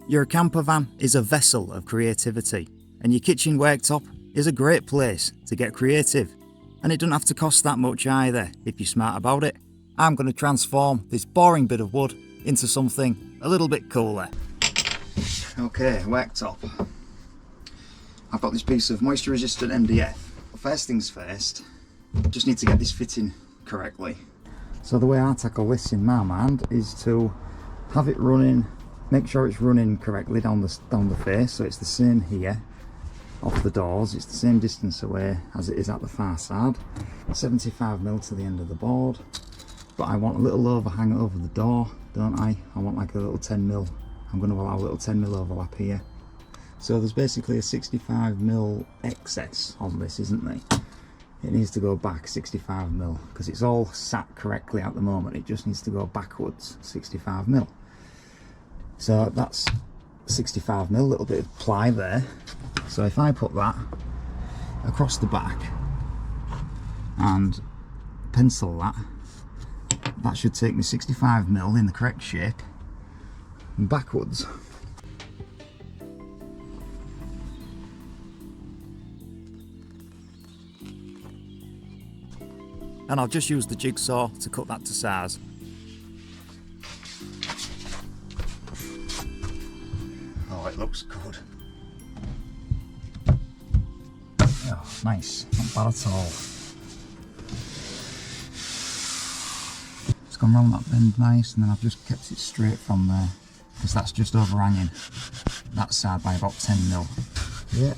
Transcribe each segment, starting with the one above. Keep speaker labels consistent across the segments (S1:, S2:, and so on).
S1: Your campervan is a vessel of creativity, and your kitchen worktop is a great place to get creative. And it doesn't have to cost that much either if you're smart about it. I'm going to transform this boring bit of wood into something a little bit cooler. Okay, worktop. I've got this piece of moisture resistant MDF. First things first, just need to get this fitting correctly. So the way I tackle this in my mind is to have it running, make sure it's running correctly down the face, so it's the same here off the doors, it's the same distance away as it is at the far side. 75mm to the end of the board, but I want a little overhang over the door, don't I? I want like a little 10mm, I'm going to allow a little 10mm overlap here. So there's basically a 65mm excess on this, isn't there? It needs to go back 65mm because it's all sat correctly at the moment, it just needs to go backwards 65mm. So that's 65mm, a little bit of ply there. So if I put that across the back and pencil that, that should take me 65mm in the correct shape and backwards. And I'll just use the jigsaw to cut that to size. Oh, it looks good. Oh, nice, not bad at all. It's gone round that bend nice, and then I've just kept it straight from there, because that's just overhanging that side by about 10mm. Yeah.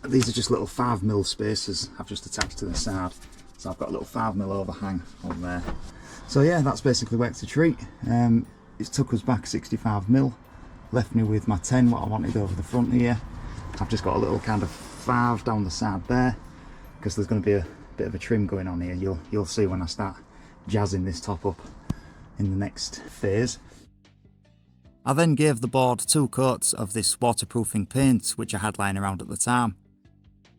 S1: These are just little 5mm spacers I've just attached to the side. So I've got a little 5mm overhang on there. So yeah, that's basically worked a treat. It took us back 65mm, left me with my 10, what I wanted over the front here. I've just got a little kind of 5 down the side there, because there's going to be a bit of a trim going on here. You'll see when I start jazzing this top up in the next phase. I then gave the board 2 coats of this waterproofing paint which I had lying around at the time.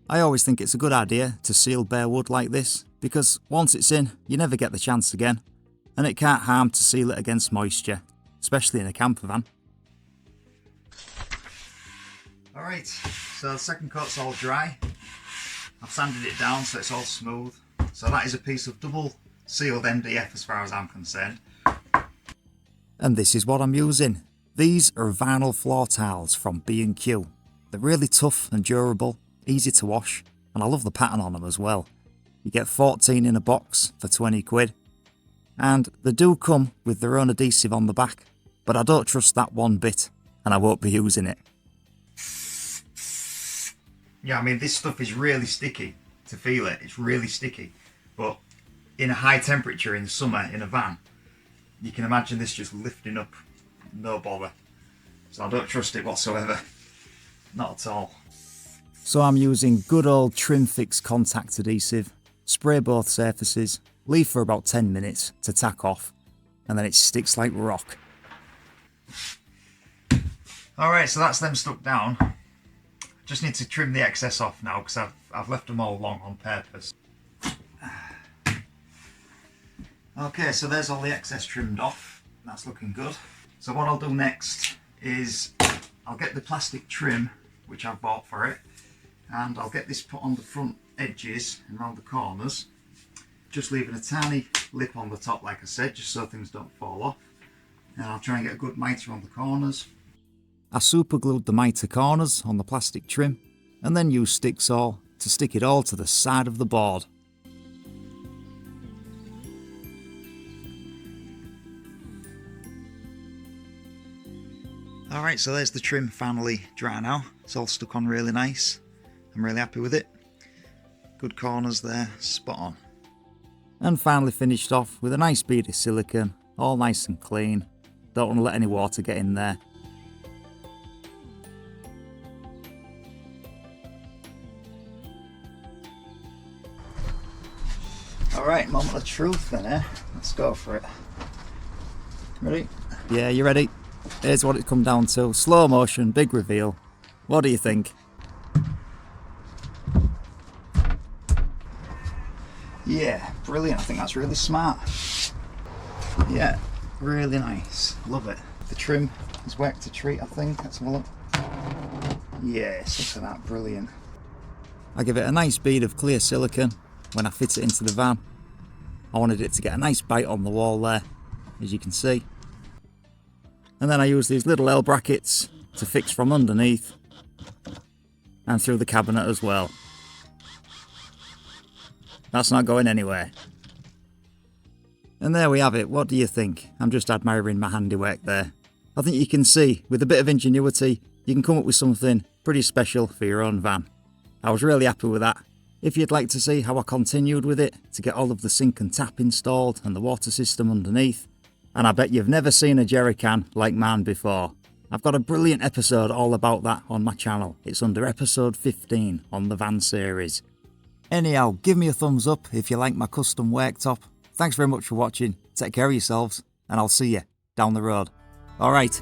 S1: I always think it's a good idea to seal bare wood like this, because once it's in, you never get the chance again, and it can't harm to seal it against moisture, especially in a campervan. Alright, so the second coat's all dry. I've sanded it down so it's all smooth. So that is a piece of double sealed MDF as far as I'm concerned. And this is what I'm using. These are vinyl floor tiles from B&Q. They're really tough and durable, easy to wash, and I love the pattern on them as well. You get 14 in a box for 20 quid. And they do come with their own adhesive on the back, but I don't trust that one bit, and I won't be using it. Yeah, I mean, this stuff is really sticky to feel it. It's really sticky, but in a high temperature in summer in a van, you can imagine this just lifting up, no bother. So I don't trust it whatsoever, not at all. So I'm using good old Trimfix Contact adhesive, spray both surfaces, leave for about 10 minutes to tack off, and then it sticks like rock. Alright, so that's them stuck down. Just need to trim the excess off now because I've left them all long on purpose. Okay, so there's all the excess trimmed off. That's looking good. So what I'll do next is I'll get the plastic trim, which I've bought for it, and I'll get this put on the front edges and around the corners, just leaving a tiny lip on the top like I said, just so things don't fall off. And I'll try and get a good mitre on the corners. I super glued the mitre corners on the plastic trim and then used stick saw to stick it all to the side of the board. Alright, so there's the trim finally dry now. It's all stuck on really nice. I'm really happy with it. Good corners there, spot on. And finally finished off with a nice bead of silicone, all nice and clean. Don't want to let any water get in there. Alright, moment of truth then, eh? Let's go for it. Ready? Yeah, you ready? Here's what it's come down to. Slow motion, big reveal. What do you think? Yeah, brilliant. I think that's really smart. Yeah, really nice. Love it. The trim It's worked a treat, I think. Let's have a look. Yes, look at that, brilliant. I give it a nice bead of clear silicone when I fit it into the van. I wanted it to get a nice bite on the wall there, as you can see. And then I use these little L brackets to fix from underneath and through the cabinet as well. That's not going anywhere. And there we have it. What do you think? I'm just admiring my handiwork there. I think you can see, with a bit of ingenuity, you can come up with something pretty special for your own van. I was really happy with that. If you'd like to see how I continued with it to get all of the sink and tap installed and the water system underneath, and I bet you've never seen a jerry can like mine before, I've got a brilliant episode all about that on my channel. It's under episode 15 on the van series. Anyhow, give me a thumbs up if you like my custom worktop. Thanks very much for watching, take care of yourselves, and I'll see you down the road. Alright,